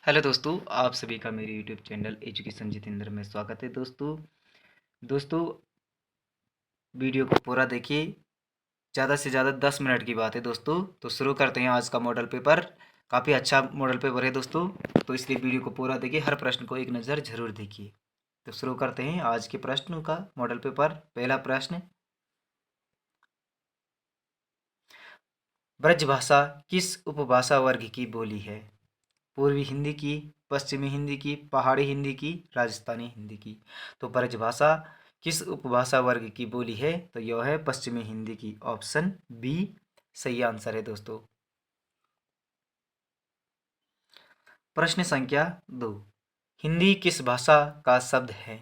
Hello दोस्तों, आप सभी का मेरे यूट्यूब चैनल एजुकेशन जितेंद्र में स्वागत है। दोस्तों वीडियो को पूरा देखिए। ज़्यादा से ज़्यादा 10 मिनट की बात है दोस्तों। तो शुरू करते हैं आज का मॉडल पेपर। काफ़ी अच्छा मॉडल पेपर है दोस्तों, तो इसलिए वीडियो को पूरा देखिए, हर प्रश्न को एक नज़र जरूर देखिए। तो शुरू करते हैं आज के प्रश्नों का मॉडल पेपर। पहला प्रश्न, ब्रजभाषा किस उपभाषा वर्ग की बोली है? पूर्वी हिंदी की, पश्चिमी हिंदी की, पहाड़ी हिंदी की, राजस्थानी हिंदी की। तो ब्रजभाषा किस उपभाषा वर्ग की बोली है? तो यह है पश्चिमी हिंदी की। ऑप्शन बी सही आंसर है दोस्तों। प्रश्न संख्या 2, हिंदी किस भाषा का शब्द है?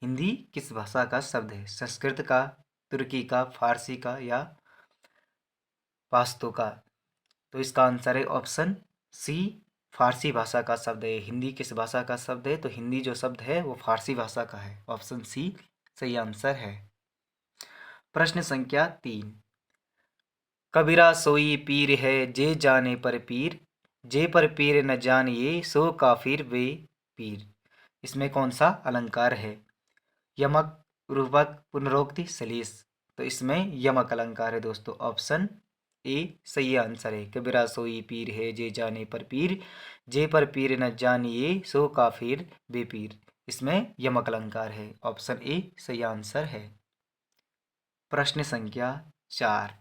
हिंदी किस भाषा का शब्द है? संस्कृत का, तुर्की का, फारसी का या पाश्तो का? तो इसका आंसर है ऑप्शन सी, फारसी भाषा का शब्द है। हिंदी किस भाषा का शब्द है? तो हिंदी जो शब्द है वो फारसी भाषा का है। ऑप्शन सी सही आंसर है। प्रश्न संख्या 3, कबीरा सोई पीर है जे जाने पर पीर, जे पर पीर न जानिए सो काफिर वे पीर। इसमें कौन सा अलंकार है? यमक, रूपक, पुनरोक्ति, सलीस। तो इसमें यमक अलंकार है दोस्तों। ऑप्शन ए सही आंसर है। कबीरा सोई पीर है जे जाने पर पीर, जे पर पीर न जानिए सो काफिर बेपीर। इसमें यमक अलंकार है। ऑप्शन ए सही आंसर है। प्रश्न संख्या 4,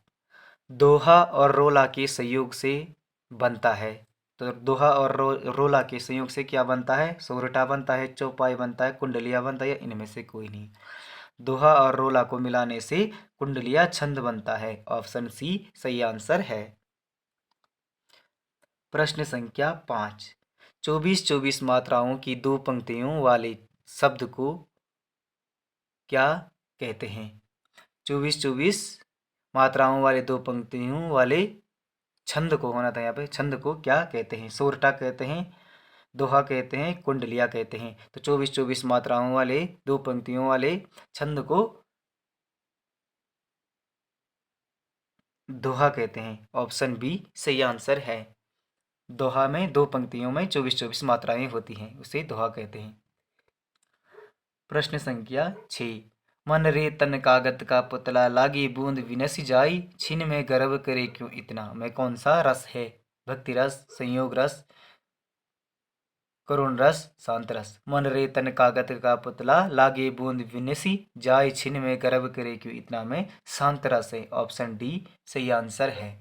दोहा और रोला के संयोग से बनता है। तो दोहा और रोला के संयोग से क्या बनता है? सोरठा बनता है, चौपाई बनता है, कुंडलिया बनता है, या इनमें से कोई नहीं। दोहा और रोला को मिलाने से कुंडलिया छंद बनता है। ऑप्शन सी सही आंसर है। प्रश्न संख्या 5, 24-24 मात्राओं की दो पंक्तियों वाले शब्द को क्या कहते हैं? 24-24 मात्राओं वाले दो पंक्तियों वाले छंद को, होना था यहाँ पे, छंद को क्या कहते हैं? सोरठा कहते हैं, दोहा कहते हैं, कुंडलिया कहते हैं। तो 24-24 मात्राओं वाले दो पंक्तियों वाले छंद को दोहा कहते हैं। ऑप्शन बी सही आंसर है। दोहा में दो पंक्तियों में 24-24 मात्राएं होती हैं, उसे दोहा कहते हैं। प्रश्न संख्या 6, मन रे तन कागत का पुतला लागी बूंद विनसी जाई, छिन में गर्व करे क्यों इतना। में कौन सा रस है? भक्ति रस, संयोग रस, करुण रस, शांत रस। मन रे तन कागत का पुतला लागे बूंद विनसी जाय, छिन में गर्व करे क्यों इतना में शांत रस है। ऑप्शन डी सही आंसर है।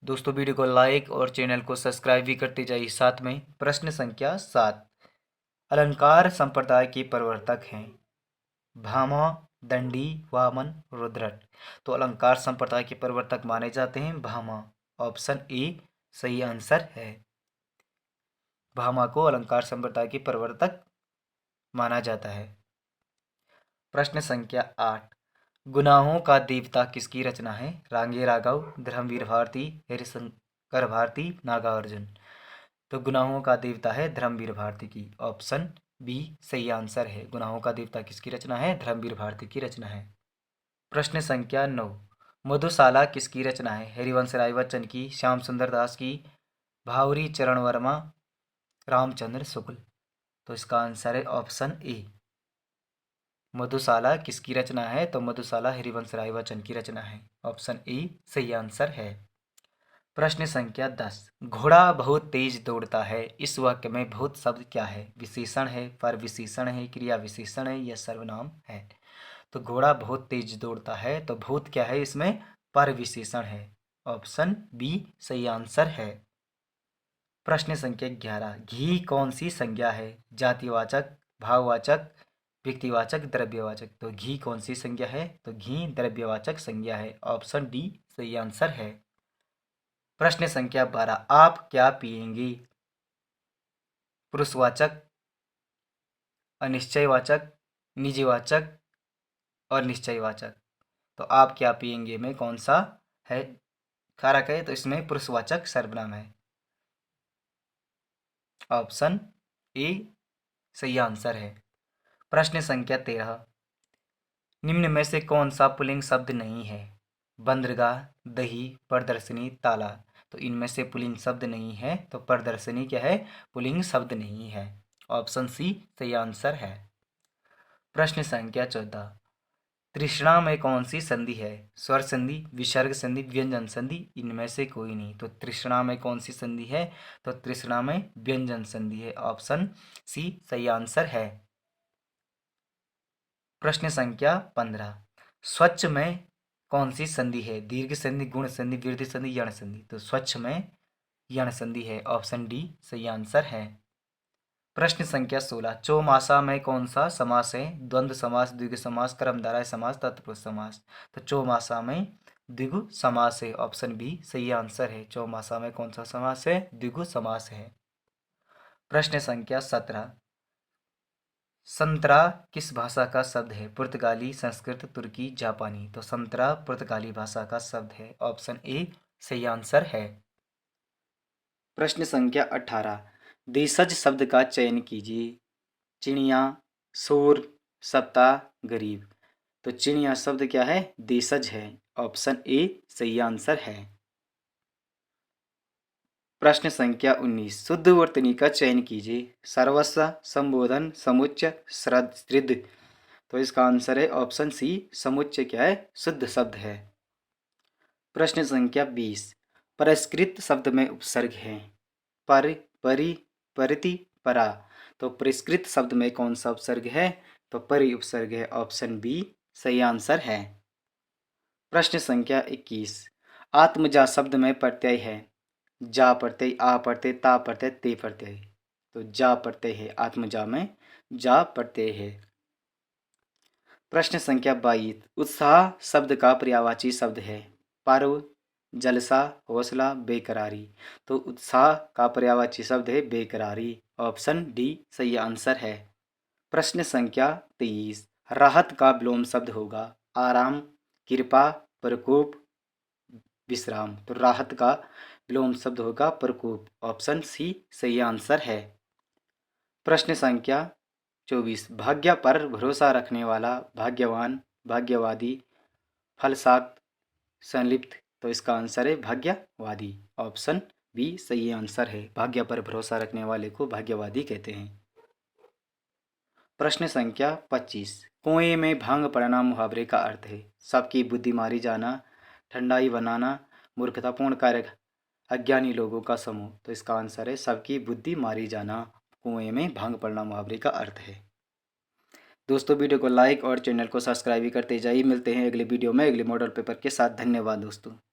दोस्तों वीडियो को लाइक और चैनल को सब्सक्राइब भी करते जाइए साथ में। प्रश्न संख्या 7, अलंकार संप्रदाय के प्रवर्तक हैं भामा, दंडी, वामन, रुद्रट। तो अलंकार संप्रदाय के प्रवर्तक माने जाते हैं भामा। ऑप्शन ए सही आंसर है। भामा को अलंकार संप्रदाय के प्रवर्तक माना जाता है। प्रश्न संख्या 8, गुनाहों का देवता किसकी रचना है? रांगे राघव, धर्मवीर भारती, हरिशंकर भारती, नागार्जुन। तो गुनाहों का देवता है धर्मवीर भारती की। ऑप्शन बी सही आंसर है। गुनाहों का देवता किसकी रचना है? धर्मवीर भारती की रचना है। प्रश्न संख्या 9, मधुशाला किसकी रचना है? हरिवंश राय बच्चन की, श्याम सुंदर दास की, भावरी चरण वर्मा, रामचंद्र शुक्ल। तो इसका आंसर है ऑप्शन ए। मधुशाला किसकी रचना है? तो मधुशाला हरिवंश राय बच्चन की रचना है। ऑप्शन ए सही आंसर है। प्रश्न संख्या 10, घोड़ा बहुत तेज दौड़ता है, इस वाक्य में बहुत शब्द क्या है? विशेषण है, परविशेषण है, क्रिया विशेषण है, या सर्वनाम है? तो घोड़ा बहुत तेज दौड़ता है, तो बहुत क्या है इसमें? परविशेषण है। ऑप्शन बी सही आंसर है। प्रश्न संख्या 11, घी कौन सी संज्ञा है? जातिवाचक, भाववाचक, व्यक्तिवाचक, द्रव्यवाचक। तो घी कौन सी संज्ञा है? तो घी द्रव्यवाचक संज्ञा है। ऑप्शन डी सही आंसर है। प्रश्न संख्या 12, आप क्या पिएंगे? पुरुषवाचक, अनिश्चयवाचक, निजवाचक और निश्चयवाचक। तो आप क्या पिएंगे में कौन सा है कारक है? तो इसमें पुरुषवाचक सर्वनाम है। ऑप्शन ए सही आंसर है। प्रश्न संख्या 13, निम्न में से कौन सा पुल्लिंग शब्द नहीं है? बंदरगाह, दही, प्रदर्शनी, ताला। तो इनमें से पुल्लिंग शब्द नहीं है, तो प्रदर्शनी क्या है, पुल्लिंग शब्द नहीं है। ऑप्शन सी सही आंसर है। प्रश्न संख्या 14, तृष्णा में कौन सी संधि है? स्वर संधि, विसर्ग संधि, व्यंजन संधि, इनमें से कोई नहीं। तो तृष्णा में कौन सी संधि है? तो तृष्णा में व्यंजन संधि है। ऑप्शन सी सही आंसर है। प्रश्न संख्या 15, स्वच्छ में कौन सी संधि है? दीर्घ संधि, गुण संधि, वृद्धि संधि, यण संधि। तो स्वच्छ में यण संधि है। ऑप्शन डी सही आंसर है। प्रश्न संख्या 16, चौमासा में कौन सा समास है? द्वंद्व समास, द्विगु समास, कर्मधारय समास, तत्पुरुष समास। तो चौमासा में द्विगु समास है। ऑप्शन बी सही आंसर है। चौमासा में कौन सा समास है? द्विगु समास है। प्रश्न संख्या 17, संतरा किस भाषा का शब्द है? पुर्तगाली, संस्कृत, तुर्की, जापानी। तो संतरा पुर्तगाली भाषा का शब्द है। ऑप्शन ए सही आंसर है। प्रश्न संख्या 18, देशज शब्द का चयन कीजिए। चिड़िया, शोर, सप्ताह, गरीब। तो चिड़िया शब्द क्या है? देशज है। ऑप्शन ए सही आंसर है। प्रश्न संख्या 19, शुद्ध वर्तनी का चयन कीजिए। सर्वस्व, संबोधन, समुच्चय, श्रद्ध। तो इसका आंसर है ऑप्शन सी, समुच्चय क्या है? शुद्ध शब्द है। प्रश्न संख्या 20, परिष्कृत शब्द में उपसर्ग है। पर, परि, परिति, परा। तो परिष्कृत शब्द में कौन सा उपसर्ग है? तो परि उपसर्ग है। ऑप्शन बी सही आंसर है। प्रश्न संख्या 21, आत्मजा शब्द में प्रत्यय है। जा प्रत्यय, आ प्रत्यय, ता प्रत्यय, ते प्रत्यय। तो जा प्रत्यय है। आत्मजा में जा प्रत्यय है। प्रश्न संख्या 22, उत्साह शब्द का पर्यायवाची शब्द है। पर्व, जलसा, हौसला, बेकरारी। तो उत्साह का पर्यायवाची शब्द है बेकरारी। ऑप्शन डी सही आंसर है। प्रश्न संख्या 23, राहत का विलोम शब्द होगा। आराम, कृपा, प्रकोप, विश्राम। तो राहत का विलोम शब्द होगा प्रकोप। ऑप्शन सी सही आंसर है। प्रश्न संख्या 24, भाग्य पर भरोसा रखने वाला, भाग्यवान, भाग्यवादी, फलसाक, संलिप्त। तो इसका आंसर है भाग्यवादी। ऑप्शन बी सही आंसर है। भाग्य पर भरोसा रखने वाले को भाग्यवादी कहते हैं। प्रश्न संख्या 25, कुएं में भांग पड़ना मुहावरे का अर्थ है। सबकी बुद्धि मारी जाना, ठंडाई बनाना, मूर्खतापूर्ण कार्य, अज्ञानी लोगों का समूह। तो इसका आंसर है सबकी बुद्धि मारी जाना। कुएं में भांग पड़ना मुहावरे का अर्थ है। दोस्तों वीडियो को लाइक और चैनल को सब्सक्राइब भी करते जाइए। मिलते हैं अगले वीडियो में अगले मॉडल पेपर के साथ। धन्यवाद दोस्तों।